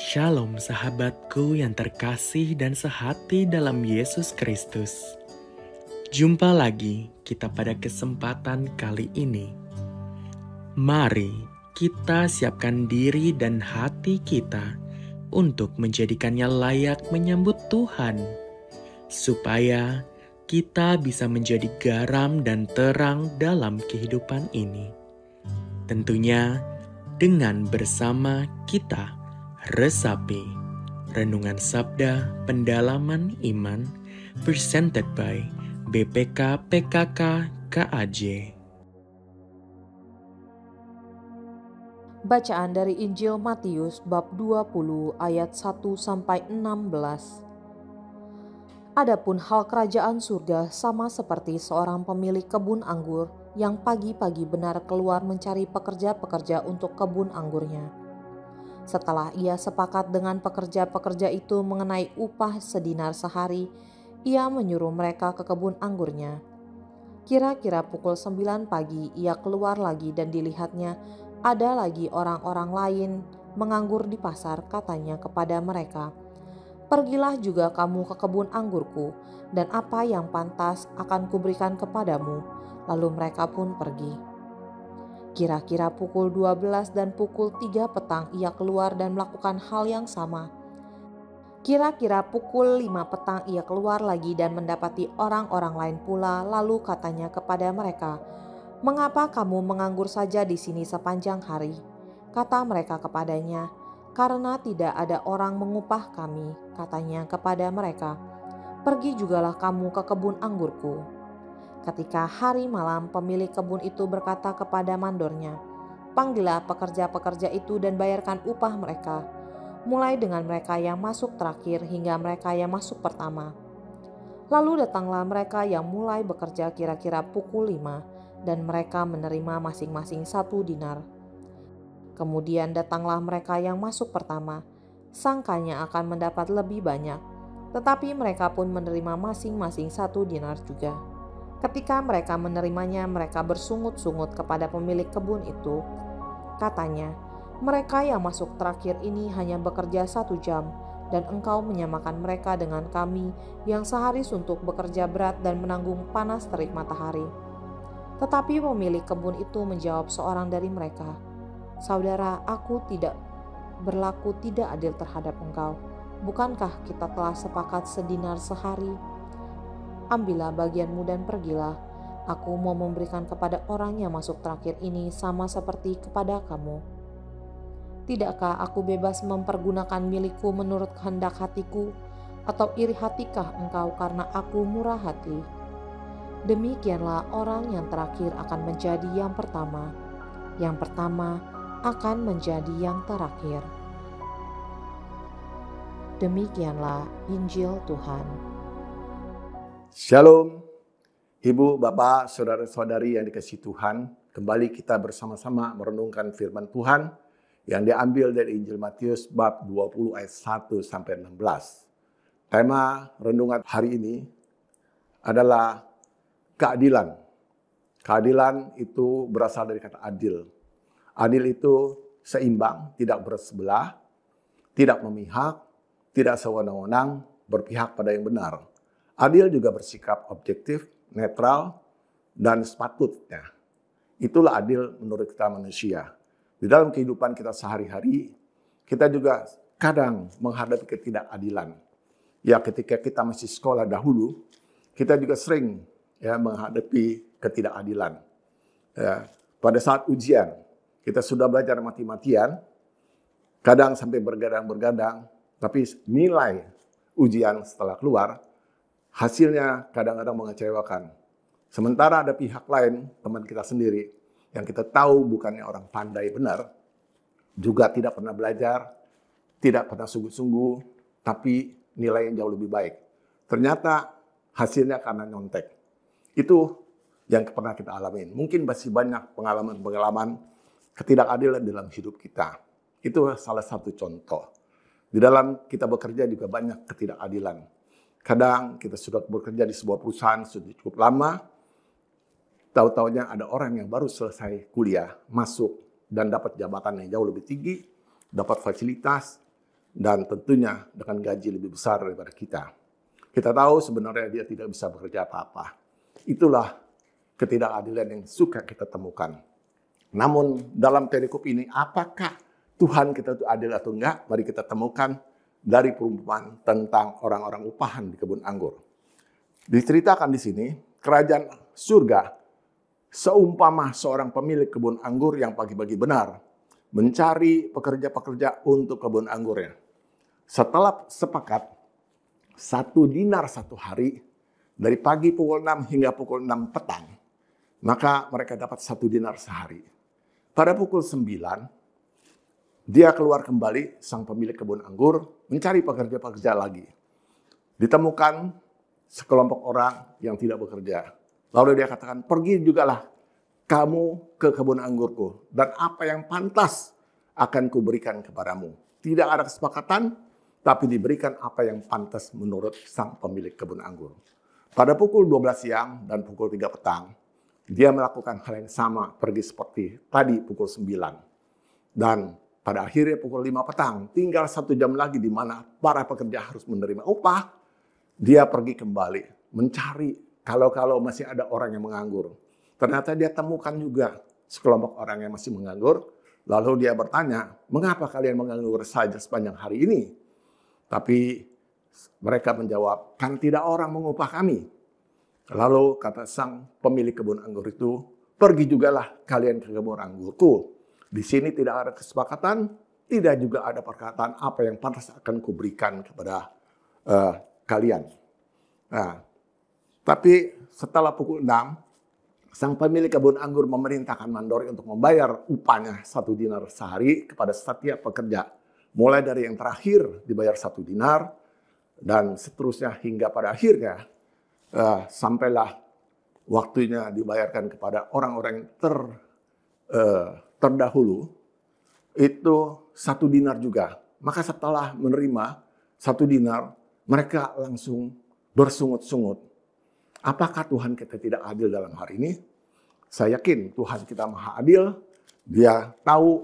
Shalom sahabatku yang terkasih dan sehati dalam Yesus Kristus. Jumpa lagi kita pada kesempatan kali ini. Mari kita siapkan diri dan hati kita untuk menjadikannya layak menyambut Tuhan, supaya kita bisa menjadi garam dan terang dalam kehidupan ini. Tentunya dengan bersama kita resapi Renungan Sabda Pendalaman Iman presented by BPK PKK KAJ. Bacaan dari Injil Matius bab 20 ayat 1-16. Adapun hal kerajaan surga sama seperti seorang pemilik kebun anggur yang pagi-pagi benar keluar mencari pekerja-pekerja untuk kebun anggurnya. Setelah ia sepakat dengan pekerja-pekerja itu mengenai upah sedinar sehari, ia menyuruh mereka ke kebun anggurnya. Kira-kira pukul 9 pagi ia keluar lagi dan dilihatnya ada lagi orang-orang lain menganggur di pasar. Katanya kepada mereka, "Pergilah juga kamu ke kebun anggurku, dan apa yang pantas akan kuberikan kepadamu." Lalu mereka pun pergi. Kira-kira pukul 12 dan pukul 3 petang ia keluar dan melakukan hal yang sama. Kira-kira pukul 5 petang ia keluar lagi dan mendapati orang-orang lain pula. Lalu katanya kepada mereka, "Mengapa kamu menganggur saja di sini sepanjang hari?" Kata mereka kepadanya, "Karena tidak ada orang mengupah kami." Katanya kepada mereka, "Pergi jugalah kamu ke kebun anggurku." Ketika hari malam, pemilik kebun itu berkata kepada mandornya, "Panggillah pekerja-pekerja itu dan bayarkan upah mereka, mulai dengan mereka yang masuk terakhir hingga mereka yang masuk pertama." Lalu datanglah mereka yang mulai bekerja kira-kira pukul 5, dan mereka menerima masing-masing 1 dinar. Kemudian datanglah mereka yang masuk pertama, sangkanya akan mendapat lebih banyak, tetapi mereka pun menerima masing-masing 1 dinar juga. Ketika mereka menerimanya, mereka bersungut-sungut kepada pemilik kebun itu. Katanya, "Mereka yang masuk terakhir ini hanya bekerja 1 jam, dan engkau menyamakan mereka dengan kami yang sehari suntuk bekerja berat dan menanggung panas terik matahari." Tetapi pemilik kebun itu menjawab seorang dari mereka, "Saudara, aku tidak berlaku tidak adil terhadap engkau. Bukankah kita telah sepakat sedinar sehari? Ambillah bagianmu dan pergilah. Aku mau memberikan kepada orang yang masuk terakhir ini sama seperti kepada kamu. Tidakkah aku bebas mempergunakan milikku menurut kehendak hatiku? Atau iri hatikah engkau karena aku murah hati?" Demikianlah orang yang terakhir akan menjadi yang pertama akan menjadi yang terakhir. Demikianlah Injil Tuhan. Shalom, Ibu, Bapak, Saudara-saudari yang dikasihi Tuhan. Kembali kita bersama-sama merenungkan firman Tuhan yang diambil dari Injil Matius bab 20 ayat 1-16. Tema renungan hari ini adalah keadilan. Keadilan itu berasal dari kata adil. Adil itu seimbang, tidak bersebelah, tidak memihak, tidak sewenang-wenang, berpihak pada yang benar. Adil juga bersikap objektif, netral, dan sepatutnya. Itulah adil menurut kita manusia. Di dalam kehidupan kita sehari-hari, kita juga kadang menghadapi ketidakadilan. Ya, ketika kita masih sekolah dahulu, kita juga sering menghadapi ketidakadilan. Ya, pada saat ujian, kita sudah belajar mati-matian, kadang sampai bergadang-bergadang, tapi nilai ujian setelah keluar, hasilnya kadang-kadang mengecewakan. Sementara ada pihak lain, teman kita sendiri, yang kita tahu bukannya orang pandai benar, juga tidak pernah belajar, tidak pernah sungguh-sungguh, tapi nilai yang jauh lebih baik. Ternyata hasilnya karena nyontek. Itu yang pernah kita alamin. Mungkin masih banyak pengalaman-pengalaman ketidakadilan dalam hidup kita. Itu salah satu contoh. Di dalam kita bekerja juga banyak ketidakadilan. Kadang kita sudah bekerja di sebuah perusahaan sudah cukup lama, tahu-taunya ada orang yang baru selesai kuliah, masuk dan dapat jabatan yang jauh lebih tinggi, dapat fasilitas, dan tentunya dengan gaji lebih besar daripada kita. Kita tahu sebenarnya dia tidak bisa bekerja apa-apa. Itulah ketidakadilan yang suka kita temukan. Namun dalam perikop ini, apakah Tuhan kita itu adil atau enggak? Mari kita temukan dari perumpamaan tentang orang-orang upahan di kebun anggur. Diceritakan di sini, kerajaan surga seumpama seorang pemilik kebun anggur yang pagi-pagi benar mencari pekerja-pekerja untuk kebun anggurnya. Setelah sepakat 1 dinar 1 hari, dari pagi pukul 6 hingga pukul 6 petang, maka mereka dapat 1 dinar sehari. Pada pukul 9, dia keluar kembali, sang pemilik kebun anggur, mencari pekerja-pekerja lagi. Ditemukan sekelompok orang yang tidak bekerja. Lalu dia katakan, pergi jugalah kamu ke kebun anggurku, dan apa yang pantas akan kuberikan kepadamu. Tidak ada kesepakatan, tapi diberikan apa yang pantas menurut sang pemilik kebun anggur. Pada pukul 12 siang dan pukul 3 petang, dia melakukan hal yang sama, pergi seperti tadi pukul 9. Dan pada akhirnya pukul 5 petang, tinggal 1 jam lagi di mana para pekerja harus menerima upah, dia pergi kembali mencari kalau masih ada orang yang menganggur. Ternyata dia temukan juga sekelompok orang yang masih menganggur. Lalu dia bertanya, mengapa kalian menganggur saja sepanjang hari ini? Tapi mereka menjawab, kan tidak orang mengupah kami. Lalu kata sang pemilik kebun anggur itu, pergi jugalah kalian ke kebun anggurku. Di sini tidak ada kesepakatan, tidak juga ada perkataan apa yang pantas akan kuberikan kepada kalian. Nah, tapi setelah pukul 6, sang pemilik kebun anggur memerintahkan mandori untuk membayar upahnya 1 dinar sehari kepada setiap pekerja. Mulai dari yang terakhir dibayar 1 dinar, dan seterusnya hingga pada akhirnya sampailah waktunya dibayarkan kepada orang-orang yang terdahulu, itu 1 dinar juga. Maka setelah menerima 1 dinar, mereka langsung bersungut-sungut. Apakah Tuhan kita tidak adil dalam hari ini? Saya yakin Tuhan kita maha adil. Dia tahu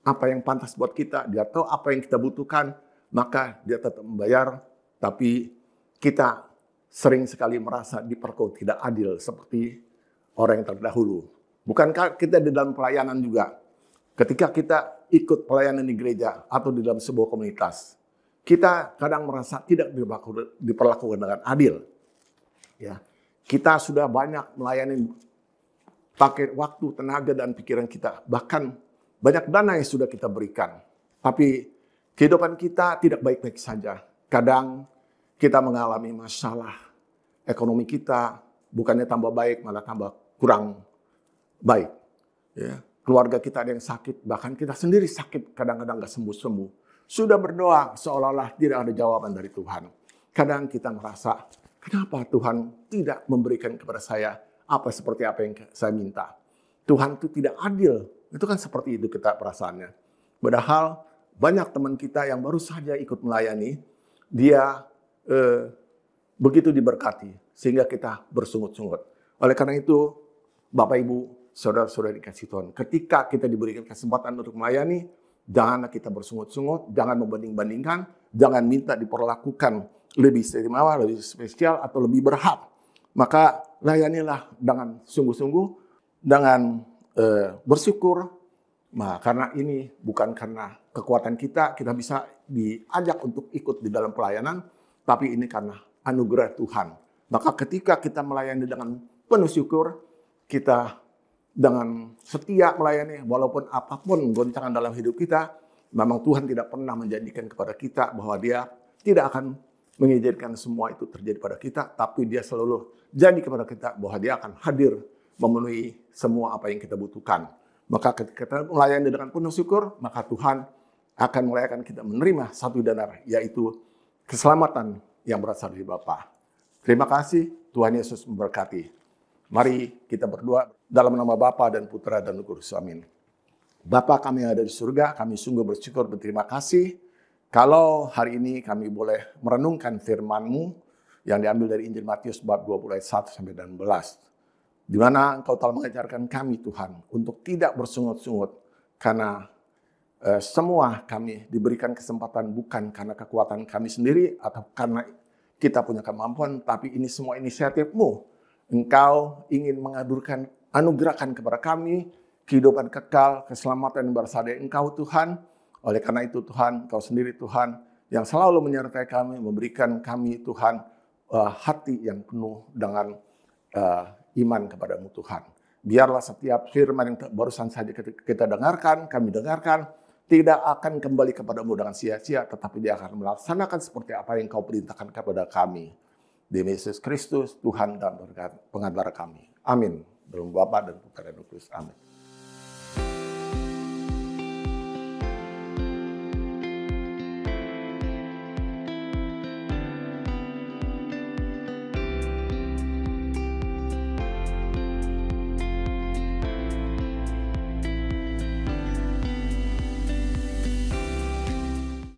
apa yang pantas buat kita. Dia tahu apa yang kita butuhkan. Maka dia tetap membayar. Tapi kita sering sekali merasa diperlakukan tidak adil seperti orang yang terdahulu. Bukankah kita di dalam pelayanan juga? Ketika kita ikut pelayanan di gereja atau di dalam sebuah komunitas, kita kadang merasa tidak diperlakukan dengan adil. Ya, kita sudah banyak melayani, pakai waktu, tenaga, dan pikiran kita. Bahkan banyak dana yang sudah kita berikan. Tapi kehidupan kita tidak baik-baik saja. Kadang kita mengalami masalah. Ekonomi kita bukannya tambah baik, malah tambah kurang baik. Ya, keluarga kita ada yang sakit, bahkan kita sendiri sakit, kadang-kadang gak sembuh-sembuh. Sudah berdoa seolah-olah tidak ada jawaban dari Tuhan. Kadang kita merasa, kenapa Tuhan tidak memberikan kepada saya seperti apa yang saya minta? Tuhan itu tidak adil. Itu kan seperti itu kita perasaannya. Padahal banyak teman kita yang baru saja ikut melayani, dia begitu diberkati sehingga kita bersungut-sungut. Oleh karena itu, Bapak Ibu, saudara-saudara dikasih Tuhan, ketika kita diberikan kesempatan untuk melayani, janganlah kita bersungut-sungut, jangan membanding-bandingkan, jangan minta diperlakukan lebih istimewa, lebih spesial, atau lebih berhak. Maka layanilah dengan sungguh-sungguh, dengan bersyukur. Nah, karena ini bukan karena kekuatan kita bisa diajak untuk ikut di dalam pelayanan, tapi ini karena anugerah Tuhan. Maka ketika kita melayani dengan penuh syukur, kita dengan setia melayani, walaupun apapun goncangan dalam hidup kita, memang Tuhan tidak pernah menjanjikan kepada kita bahwa Dia tidak akan mengizinkan semua itu terjadi pada kita, tapi Dia selalu janji kepada kita bahwa Dia akan hadir memenuhi semua apa yang kita butuhkan. Maka ketika kita melayani dengan penuh syukur, maka Tuhan akan melayakan kita menerima 1 dinar, yaitu keselamatan yang berasal dari Bapa. Terima kasih, Tuhan Yesus memberkati. Mari kita berdoa dalam nama Bapa dan Putra dan Roh Kudus. Amin. Bapa kami yang ada di surga, kami sungguh bersyukur, berterima kasih kalau hari ini kami boleh merenungkan firman-Mu yang diambil dari Injil Matius bab 20 ayat 1 sampai 16. Di mana Engkau telah mengajarkan kami Tuhan untuk tidak bersungut-sungut karena semua kami diberikan kesempatan bukan karena kekuatan kami sendiri atau karena kita punya kemampuan, tapi ini semua inisiatif-Mu. Engkau ingin anugerahkan kepada kami kehidupan kekal, keselamatan yang berasal dari Engkau Tuhan. Oleh karena itu Tuhan, Engkau sendiri Tuhan yang selalu menyertai kami, memberikan kami Tuhan hati yang penuh dengan iman kepadamu Tuhan. Biarlah setiap firman yang barusan saja kita dengarkan, kami dengarkan, tidak akan kembali kepadamu dengan sia-sia, tetapi dia akan melaksanakan seperti apa yang Kau perintahkan kepada kami. Demi Yesus Kristus, Tuhan dan pengantar kami. Amin. Dalam Bapa dan Putra dan Roh Kudus. Amin.